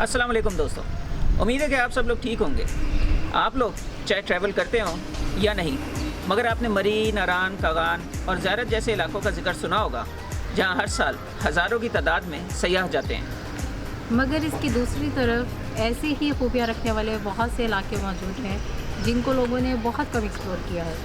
अस्सलाम वालेकुम दोस्तों, उम्मीद है कि आप सब लोग ठीक होंगे। आप लोग चाहे ट्रैवल करते हों या नहीं, मगर आपने मरी, नारान, कागान और ज़ारत जैसे इलाकों का जिक्र सुना होगा जहां हर साल हज़ारों की तादाद में सयाह जाते हैं। मगर इसकी दूसरी तरफ ऐसे ही खूबियाँ रखने वाले बहुत से इलाके मौजूद हैं जिनको लोगों ने बहुत कम एक्सप्लोर किया है।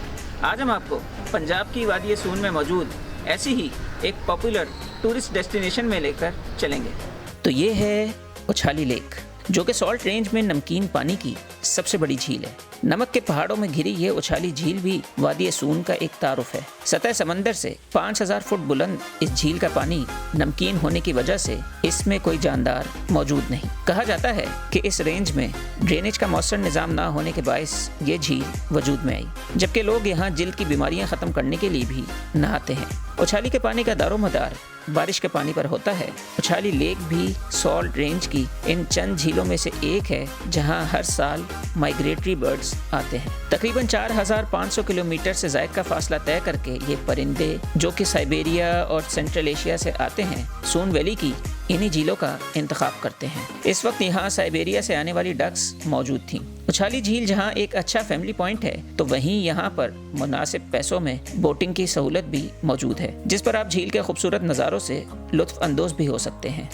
आज हम आपको पंजाब की वादी सून में मौजूद ऐसी ही एक पॉपुलर टूरिस्ट डेस्टिनेशन में लेकर चलेंगे। तो ये है उछाली लेक, जो कि सॉल्ट रेंज में नमकीन पानी की सबसे बड़ी झील है। नमक के पहाड़ों में घिरी ये उछाली झील भी वादी सून का एक तारुफ है। सतह समंदर से 5000 फुट बुलंद इस झील का पानी नमकीन होने की वजह से इसमें कोई जानदार मौजूद नहीं। कहा जाता है कि इस रेंज में ड्रेनेज का मौसर निज़ाम ना होने के बायस ये झील वजूद में आई, जबकि लोग यहाँ जल्द की बीमारियाँ ख़त्म करने के लिए भी नहाते हैं। उछाली के पानी का दारोमदार बारिश के पानी पर होता है। उछाली लेक भी सॉल्ट रेंज की इन चंद झीलों में से एक है जहां हर साल माइग्रेटरी बर्ड्स आते हैं। तकरीबन 4500 किलोमीटर से ज़ायद का फासला तय करके ये परिंदे, जो कि साइबेरिया और सेंट्रल एशिया से आते हैं, सोन वैली की इन्हीं झीलों का इंतखाब करते हैं। इस वक्त यहाँ साइबेरिया से आने वाली डक्स मौजूद थीं। उछाली झील जहाँ एक अच्छा फैमिली पॉइंट है, तो वहीं यहाँ पर मुनासिब पैसों में बोटिंग की सहूलत भी मौजूद है, जिस पर आप झील के खूबसूरत नज़ारों से लुत्फ़ अंदोज़ भी हो सकते हैं।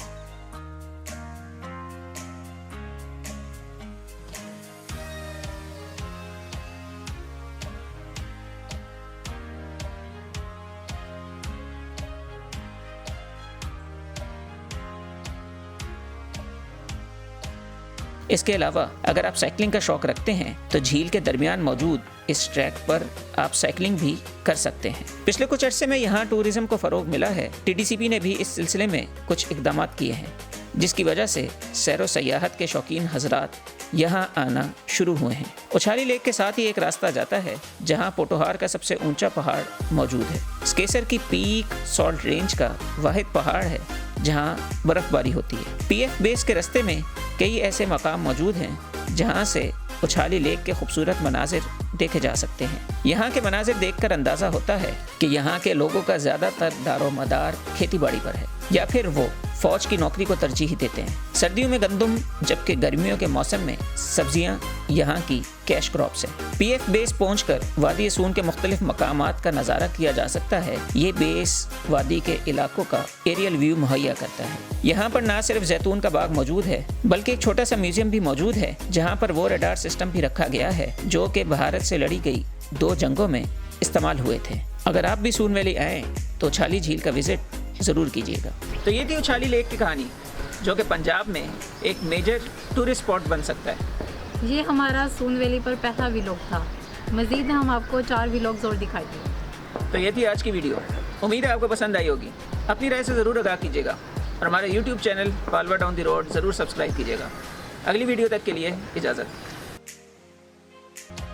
इसके अलावा अगर आप साइकिलिंग का शौक रखते हैं तो झील के दरमियान मौजूद इस ट्रैक पर आप साइकिलिंग भी कर सकते हैं। पिछले कुछ अरसे में यहाँ टूरिज्म को फ़रोग मिला है। TDCP ने भी इस सिलसिले में कुछ इक़दाम किए हैं, जिसकी वजह से सैर व सयाहत के शौकीन हजरात यहाँ आना शुरू हुए हैं। उछाली लेक के साथ ही एक रास्ता जाता है जहाँ पोटोहार का सबसे ऊंचा पहाड़ मौजूद है। स्केसर की पीक सॉल्ट रेंज का वाहिद पहाड़ है जहाँ बर्फबारी होती है। PF बेस के रास्ते में कई ऐसे मकाम मौजूद हैं जहाँ से उछाली लेक के खूबसूरत मनाजिर देखे जा सकते हैं। यहाँ के मनाजिर देखकर अंदाज़ा होता है कि यहाँ के लोगों का ज़्यादातर दारोमदार खेती बाड़ी पर है या फिर वो फौज की नौकरी को तरजीह देते हैं। सर्दियों में गंदम, जबकि गर्मियों के मौसम में सब्जियाँ यहाँ की कैश क्रॉप्स है। PF बेस पहुँचकर वादी सून के मुख्तलिफ मकामात का नज़ारा किया जा सकता है। ये बेस वादी के इलाकों का एरियल व्यू मुहैया करता है। यहाँ पर न सिर्फ जैतून का बाग मौजूद है, बल्कि एक छोटा सा म्यूजियम भी मौजूद है जहाँ पर वो रडार सिस्टम भी रखा गया है जो कि भारत से लड़ी गई 2 जंगों में इस्तेमाल हुए थे। अगर आप भी सून वैली आएँ तो उछाली झील का विजिट ज़रूर कीजिएगा। तो ये थी उछाली लेक की कहानी, जो कि पंजाब में एक मेजर टूरिस्ट स्पॉट बन सकता है। ये हमारा सोन वैली पर पहला व्लॉग था। मज़ीद हम आपको 4 व्लॉग्स और दिखाएंगे। तो ये थी आज की वीडियो। उम्मीद है आपको पसंद आई होगी। अपनी राय से ज़रूर आगाह कीजिएगा और हमारे YouTube चैनल पालवा डाउन द रोड ज़रूर सब्सक्राइब कीजिएगा। अगली वीडियो तक के लिए इजाज़त।